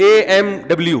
AMW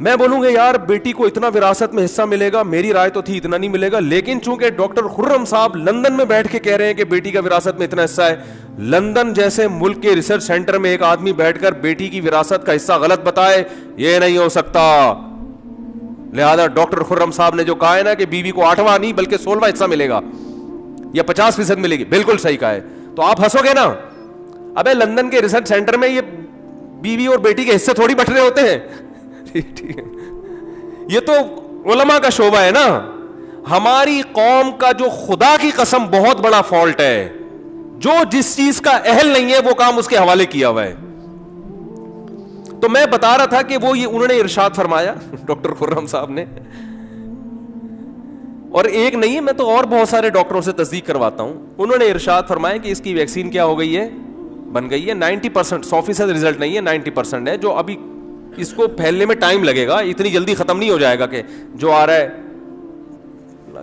میں بولوں گا یار بیٹی کو اتنا وراثت میں حصہ ملے گا, میری رائے تو تھی اتنا نہیں ملے گا, لیکن چونکہ ڈاکٹر خرم صاحب لندن میں بیٹھ کے کہہ رہے ہیں کہ بیٹی کا وراثت میں اتنا حصہ ہے, لندن جیسے ملک کے ریسرچ سینٹر میں ایک آدمی بیٹھ کر بیٹی کی وراثت کا حصہ غلط بتائے, یہ نہیں ہو سکتا. لہذا ڈاکٹر خرم صاحب نے جو کہا ہے نا کہ بیوی کو 8واں نہیں بلکہ 16واں حصہ ملے گا یا 50% ملے گی, بالکل صحیح کہا ہے. تو آپ ہنسو گے نا, ابے لندن کے ریسرچ سینٹر میں یہ بیوی اور بیٹی کے حصے تھوڑی بٹ رہے ہوتے ہیں. یہ تو علماء کا شعبہ ہے نا. ہماری قوم کا جو خدا کی قسم بہت بڑا فالٹ ہے, جو جس چیز کا اہل نہیں ہے وہ کام اس کے حوالے کیا ہوا ہے. تو میں بتا رہا تھا کہ وہ یہ انہوں نے ارشاد فرمایا ڈاکٹر خرم صاحب نے, اور ایک نہیں ہے, میں تو اور بہت سارے ڈاکٹروں سے تصدیق کرواتا ہوں. انہوں نے ارشاد فرمایا کہ اس کی ویکسین کیا ہو گئی ہے, بن گئی ہے. 90% 100% رزلٹ نہیں ہے, 90% ہے, جو ابھی اس کو پھیلنے میں ٹائم لگے گا, اتنی جلدی ختم نہیں ہو جائے گا کہ جو آ رہا ہے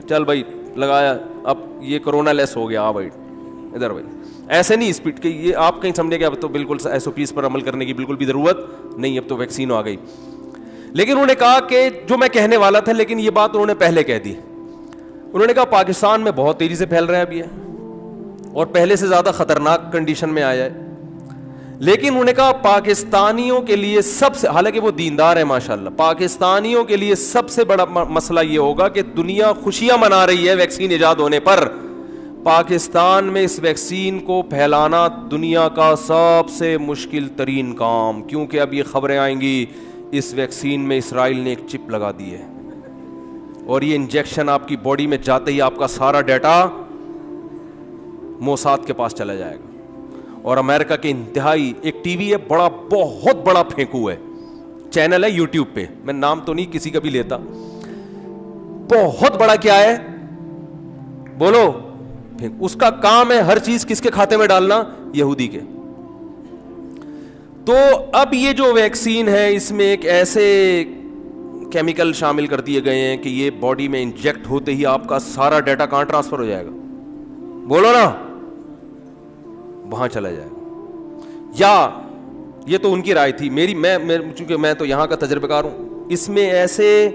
چل بھائی لگایا اب یہ کرونا لیس ہو گیا, بھائی ادھر بھائی, ایسے نہیں اسپیڈ کے. یہ آپ کہیں سمجھے کہ اب تو بالکل ایس او پیز پر عمل کرنے کی بالکل بھی ضرورت نہیں, اب تو ویکسین آ گئی. لیکن انہوں نے کہا کہ جو میں کہنے والا تھا, لیکن یہ بات انہوں نے پہلے کہہ دی. انہوں نے کہا پاکستان میں بہت تیزی سے پھیل رہا ہے ابھی ہے, اور پہلے سے زیادہ خطرناک کنڈیشن میں آیا ہے. لیکن انہوں نے کہا پاکستانیوں کے لیے سب سے, حالانکہ وہ دیندار ہے ماشاءاللہ, پاکستانیوں کے لیے سب سے بڑا مسئلہ یہ ہوگا کہ دنیا خوشیاں منا رہی ہے ویکسین ایجاد ہونے پر. پاکستان میں اس ویکسین کو پھیلانا دنیا کا سب سے مشکل ترین کام, کیونکہ اب یہ خبریں آئیں گی اس ویکسین میں اسرائیل نے ایک چپ لگا دی ہے, اور یہ انجیکشن آپ کی باڈی میں جاتے ہی آپ کا سارا ڈیٹا موساد کے پاس چلا جائے گا. اور امریکہ کے انتہائی ایک ٹی وی ہے بڑا, بہت بڑا پھینکو ہے, چینل ہے یوٹیوب پہ, میں نام تو نہیں کسی کا بھی لیتا, بہت بڑا کیا ہے بولو, اس کا کام ہے ہر چیز کس کے کھاتے میں ڈالنا, یہودی کے. تو اب یہ جو ویکسین ہے اس میں ایک ایسے کیمیکل شامل کر دیے گئے ہیں کہ یہ باڈی میں انجیکٹ ہوتے ہی آپ کا سارا ڈیٹا کہاں ٹرانسفر ہو جائے گا, بولو نا, وہاں چلا جائے گا. یا یہ تو ان کی رائے تھی, میری میں چونکہ میں تو یہاں کا تجربہ کار ہوں, اس میں ایسے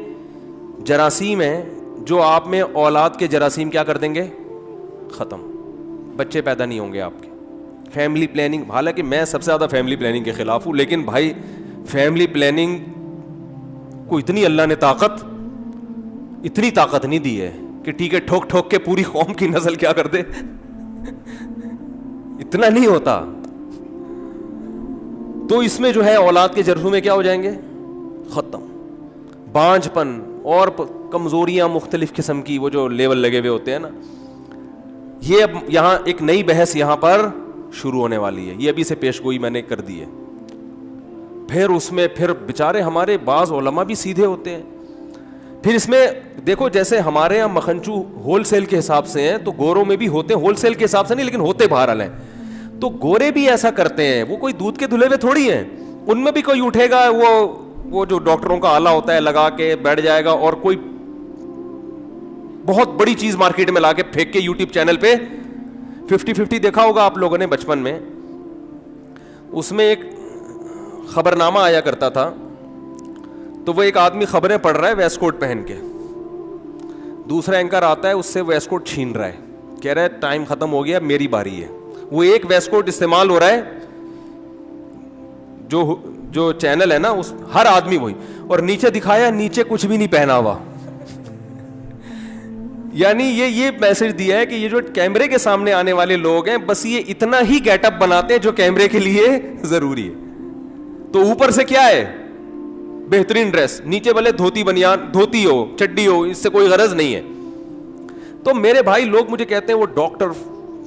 جراثیم ہیں جو آپ میں اولاد کے جراثیم کیا کر دیں گے, ختم, بچے پیدا نہیں ہوں گے آپ کے. فیملی پلاننگ, حالانکہ میں سب سے زیادہ فیملی پلاننگ کے خلاف ہوں, لیکن بھائی فیملی پلاننگ کو اتنی اللہ نے اتنی طاقت نہیں دی ہے کہ ٹھیک ہے ٹھوک ٹھوک کے پوری قوم کی نسل کیا کر دے, اتنا نہیں ہوتا. تو اس میں جو ہے اولاد کے جرثومے میں کیا ہو جائیں گے, ختم. بانجھ پن اور کمزوریاں مختلف قسم کی, وہ جو لیول لگے ہوئے ہوتے ہیں نا, یہ اب یہاں ایک نئی بحث یہاں پر شروع ہونے والی ہے, یہ ابھی سے پیش گوئی میں نے کر دی ہے. پھر اس میں پھر بیچارے ہمارے بعض علماء بھی سیدھے ہوتے ہیں. پھر اس میں دیکھو جیسے ہمارے یہاں مکھنچو ہول سیل کے حساب سے ہیں, تو گوروں میں بھی ہوتے ہیں, ہول سیل کے حساب سے نہیں لیکن ہوتے بہرحال ہیں. تو گورے بھی ایسا کرتے ہیں, وہ کوئی دودھ کے دھلے ہوئے تھوڑی ہیں, ان میں بھی کوئی اٹھے گا وہ جو ڈاکٹروں کا آلہ ہوتا ہے لگا کے بیٹھ جائے گا, اور کوئی بہت بڑی چیز مارکیٹ میں لا کے پھینک کے یوٹیوب چینل پہ 50-50 دیکھا ہوگا آپ لوگوں نے بچپن میں. اس میں ایک خبر نامہ آیا کرتا تھا, تو وہ ایک آدمی خبریں پڑھ رہا ہے ویسٹ کوٹ پہن کے, دوسرا اینکر آتا ہے اس سے ویسٹ کوٹ چھین رہا ہے, کہہ رہا ہے ٹائم ختم ہو گیا میری باری ہے. وہ ایک ویسٹ کوٹ استعمال ہو رہا ہے, جو چینل ہے نا اس ہر آدمی وہی, اور نیچے دکھایا نیچے کچھ بھی نہیں پہنا ہوا. یعنی یہ میسج دیا ہے کہ یہ جو کیمرے کے سامنے آنے والے لوگ ہیں بس یہ اتنا ہی گیٹ اپ بناتے ہیں جو کیمرے کے لیے ضروری ہے. تو اوپر سے کیا ہے, بہترین ڈریس, نیچے بھلے دھوتی بنیان دھوتی ہو چڈی ہو, اس سے کوئی غرض نہیں ہے. تو میرے بھائی لوگ مجھے کہتے ہیں وہ ڈاکٹر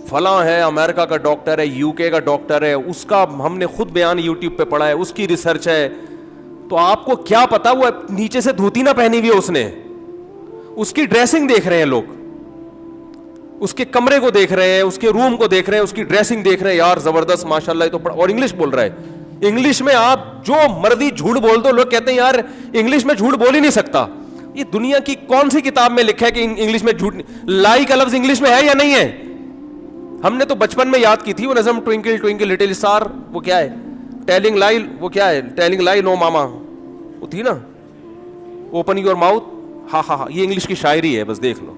فلاں ہے, امریکہ کا ڈاکٹر ہے, یو کے کا ڈاکٹر ہے, اس کا ہم نے خود بیان یوٹیوب پہ پڑھا ہے, اس کی ریسرچ ہے. تو آپ کو کیا پتا وہ نیچے سے دھوتی نہ پہنی ہوئی ہے, اس نے اس کی ڈریسنگ دیکھ رہے ہیں لوگ, اس کے کمرے کو دیکھ رہے ہیں, اس کے روم کو دیکھ رہے ہیں, اس کی ڈریسنگ دیکھ رہے ہیں, یار زبردست ماشاءاللہ یہ تو پڑھ, اور انگلش بول رہا ہے. انگلش میں آپ جو مرضی جھوٹ بول دو, لوگ کہتے ہیں یار انگلش میں جھوٹ بول ہی نہیں سکتا. یہ دنیا کی کون سی کتاب میں لکھا ہے کہ انگلش میں جھوٹ, لائی کا لفظ انگلش میں ہے یا نہیں ہے؟ ہم نے تو بچپن میں یاد کی تھی وہ نظم, ٹوئنکل ٹوئنکل لٹل اسٹار, وہ کیا ہے ٹیلنگ لائی, وہ کیا ہے ٹیلنگ لائی نو ماما, وہ تھی نا اوپن یور ماؤتھ, ہاں ہاں ہاں, یہ انگلش کی شاعری ہے, بس دیکھ لو.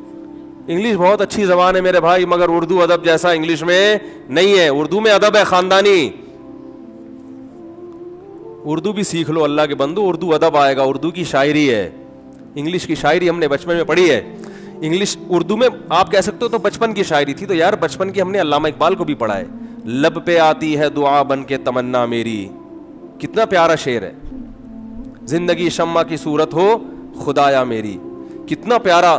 انگلش بہت اچھی زبان ہے میرے بھائی, مگر اردو ادب جیسا انگلش میں نہیں ہے. اردو میں ادب ہے خاندانی. اردو بھی سیکھ لو اللہ کے بندو, اردو ادب آئے گا. اردو کی شاعری ہے, انگلش کی شاعری ہم نے بچپن میں پڑھی ہے. انگلش اردو میں آپ کہہ سکتے ہو تو بچپن کی شاعری تھی, تو یار بچپن کی ہم نے علامہ اقبال کو بھی پڑھا ہے. لب پہ آتی ہے دعا بن کے تمنا میری, کتنا پیارا شعر ہے. زندگی شمع کی صورت ہو خدایا میری, کتنا پیارا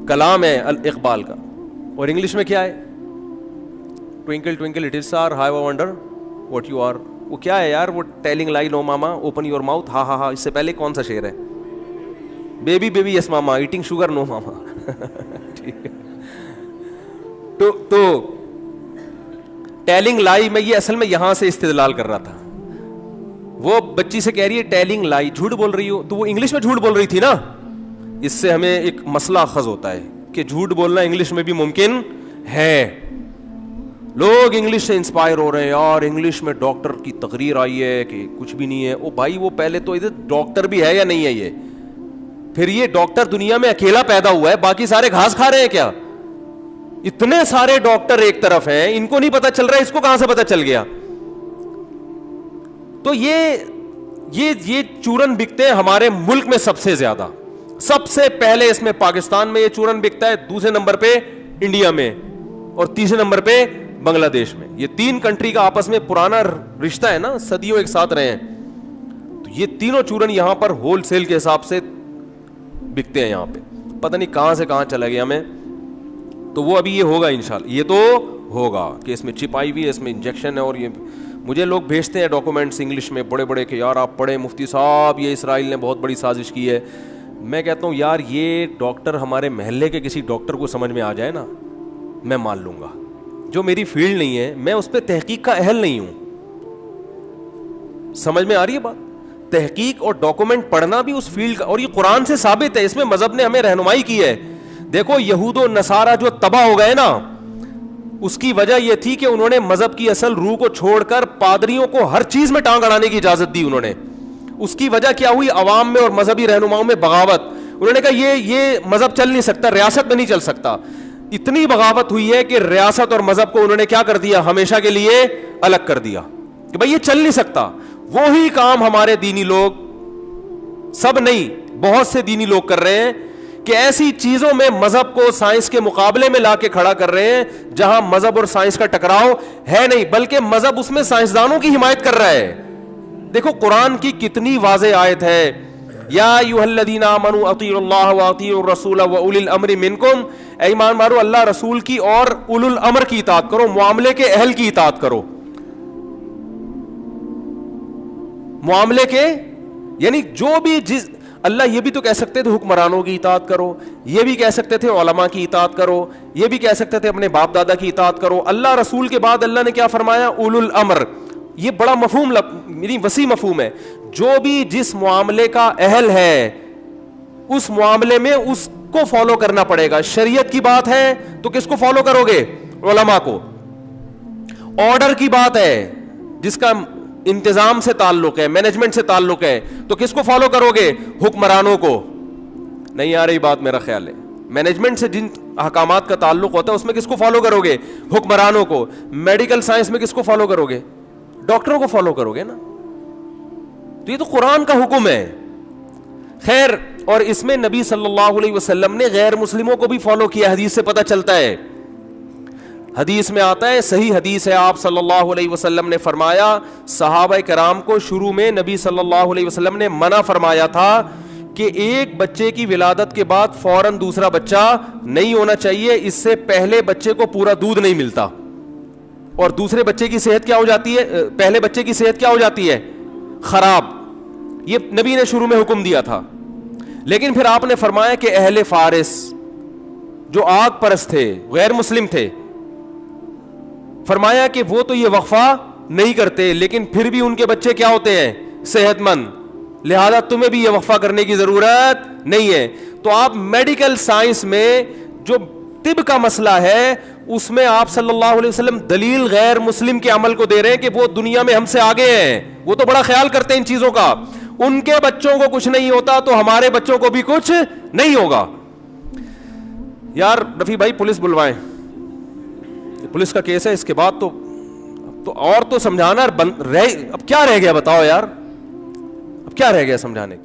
کلام ہے اقبال کا. اور انگلش میں کیا ہے؟ Twinkle twinkle little star how I wonder what you are. وہ کیا ہے یار, وہ telling lie no mama open your mouth, ہاں ہاں ہاں. اس سے پہلے کون سا شعر ہے؟ بیبی بیبی یس ماما ایٹنگ شوگر نو ماما. ٹھیک ہے, تو ٹیلنگ لائی میں یہ اصل میں یہاں سے استدلال کر رہا تھا. وہ بچی سے کہہ رہی ہے ٹیلنگ لائی, جھوٹ بول رہی ہو, تو وہ انگلش میں جھوٹ بول رہی تھی نا. اس سے ہمیں ایک مسئلہ اخذ ہوتا ہے کہ جھوٹ بولنا انگلش میں بھی ممکن ہے. لوگ انگلش سے انسپائر ہو رہے ہیں یار, انگلش میں ڈاکٹر کی تقریر آئی ہے کہ کچھ بھی نہیں ہے. او بھائی وہ پہلے تو ادھر ڈاکٹر بھی ہے یا نہیں ہے یہ؟ پھر یہ ڈاکٹر دنیا میں اکیلا پیدا ہوا ہے, باقی سارے گھاس کھا رہے ہیں کیا؟ اتنے سارے ڈاکٹر ایک طرف ہیں, ان کو نہیں پتا چل رہا ہے, اس کو کہاں سے پتا چل گیا؟ تو یہ چورن بکتے ہیں ہمارے ملک میں سب سے زیادہ. سب سے پہلے اس میں پاکستان میں یہ چورن بکتا ہے, دوسرے نمبر پہ انڈیا میں, اور تیسرے نمبر پہ بنگلہ دیش میں. یہ 3 کنٹری کا آپس میں پرانا رشتہ ہے نا, صدیوں ایک ساتھ رہے ہیں. تو یہ تینوں چورن یہاں پر ہول سیل کے حساب سے بکتے ہیں یہاں پہ. پتہ نہیں کہاں سے کہاں چلا گیا میں. تو وہ ابھی یہ ہوگا انشاءاللہ, یہ تو ہوگا کہ اس میں چپ آئی ہوئی ہے, اس میں انجیکشن ہے. اور یہ مجھے لوگ بھیجتے ہیں ڈاکومنٹس انگلش میں بڑے بڑے کہ یار آپ پڑھیں مفتی صاحب, یہ اسرائیل نے بہت بڑی سازش کی ہے. میں کہتا ہوں یار یہ ڈاکٹر ہمارے محلے کے کسی ڈاکٹر کو سمجھ میں آ جائے نا, میں مان لوں گا. جو میری فیلڈ نہیں ہے, میں اس پہ تحقیق کا اہل نہیں ہوں. سمجھ میں آ رہی ہے بات؟ تحقیق اور ڈاکومنٹ پڑھنا بھی اس فیلڈ کا, اور یہ قرآن سے ثابت ہے, اس میں مذہب نے ہمیں رہنمائی کی ہے. دیکھو یہود و نصارہ جو تباہ ہو گئے نا, اس کی وجہ یہ تھی کہ انہوں نے مذہب کی اصل روح کو چھوڑ کر پادریوں کو ہر چیز میں ٹانگ اڑانے کی اجازت دی انہوں نے. اس کی وجہ کیا ہوئی؟ عوام میں اور مذہبی رہنماؤں میں بغاوت. انہوں نے کہا یہ مذہب چل نہیں سکتا, ریاست میں نہیں چل سکتا. اتنی بغاوت ہوئی ہے کہ ریاست اور مذہب کو انہوں نے کیا کر دیا, ہمیشہ کے لیے الگ کر دیا کہ بھائی یہ چل نہیں سکتا. وہی کام ہمارے دینی لوگ, سب نہیں بہت سے دینی لوگ کر رہے ہیں کہ ایسی چیزوں میں مذہب کو سائنس کے مقابلے میں لا کے کھڑا کر رہے ہیں جہاں مذہب اور سائنس کا ٹکراؤ ہے نہیں, بلکہ مذہب اس میں سائنسدانوں کی حمایت کر رہا ہے. دیکھو قرآن کی کتنی واضح آیت ہے, یا ایھا الذین آمنوا اطیعوا اللہ واطیعوا الرسول واولی الامر منکم, اے ایمان والو اللہ رسول کی اور اولو الامر کی اطاعت کرو, معاملے کے اہل کی اطاعت کرو. معاملے کے یعنی جو بھی اللہ یہ بھی تو کہہ سکتے تھے حکمرانوں کی اطاعت کرو, یہ بھی کہہ سکتے تھے علماء کی اطاعت کرو, یہ بھی کہہ سکتے تھے اپنے باپ دادا کی اطاعت کرو. اللہ رسول کے بعد اللہ نے کیا فرمایا؟ اولو الامر. یہ بڑا مفہوم, یعنی وسیع مفہوم ہے. جو بھی جس معاملے کا اہل ہے اس معاملے میں اس کو فالو کرنا پڑے گا. شریعت کی بات ہے تو کس کو فالو کرو گے؟ علماء کو. آرڈر کی بات ہے جس کا انتظام سے تعلق ہے, مینجمنٹ سے تعلق ہے, تو کس کو فالو کرو گے؟ حکمرانوں کو. نہیں آ رہی بات میرا خیال ہے. مینجمنٹ سے جن احکامات کا تعلق ہوتا ہے اس میں کس کو فالو کرو گے؟ حکمرانوں کو. میڈیکل سائنس میں کس کو فالو کرو گے؟ ڈاکٹروں کو فالو کرو گے نا. تو یہ تو قرآن کا حکم ہے. خیر, اور اس میں نبی صلی اللہ علیہ وسلم نے غیر مسلموں کو بھی فالو کیا, حدیث سے پتہ چلتا ہے. حدیث میں آتا ہے, صحیح حدیث ہے, آپ صلی اللہ علیہ وسلم نے فرمایا صحابہ کرام کو شروع میں نبی صلی اللہ علیہ وسلم نے منع فرمایا تھا کہ ایک بچے کی ولادت کے بعد فوراً دوسرا بچہ نہیں ہونا چاہیے, اس سے پہلے بچے کو پورا دودھ نہیں ملتا, اور دوسرے بچے کی صحت کیا ہو جاتی ہے, پہلے بچے کی صحت کیا ہو جاتی ہے؟ خراب. یہ نبی نے شروع میں حکم دیا تھا. لیکن پھر آپ نے فرمایا کہ اہل فارس جو آگ پرست تھے, غیر مسلم تھے, فرمایا کہ وہ تو یہ وقفہ نہیں کرتے, لیکن پھر بھی ان کے بچے کیا ہوتے ہیں؟ صحت مند, لہذا تمہیں بھی یہ وقفہ کرنے کی ضرورت نہیں ہے. تو آپ میڈیکل سائنس میں جو طب کا مسئلہ ہے اس میں آپ صلی اللہ علیہ وسلم دلیل غیر مسلم کے عمل کو دے رہے ہیں کہ وہ دنیا میں ہم سے آگے ہیں, وہ تو بڑا خیال کرتے ہیں ان چیزوں کا. ان کے بچوں کو کچھ نہیں ہوتا تو ہمارے بچوں کو بھی کچھ نہیں ہوگا. یار رفیع بھائی پولیس بلوائیں, پولیس کا کیس ہے, اس کے بعد تو اور تو سمجھانا اب کیا رہ گیا بتاؤ یار, اب کیا رہ گیا سمجھانے.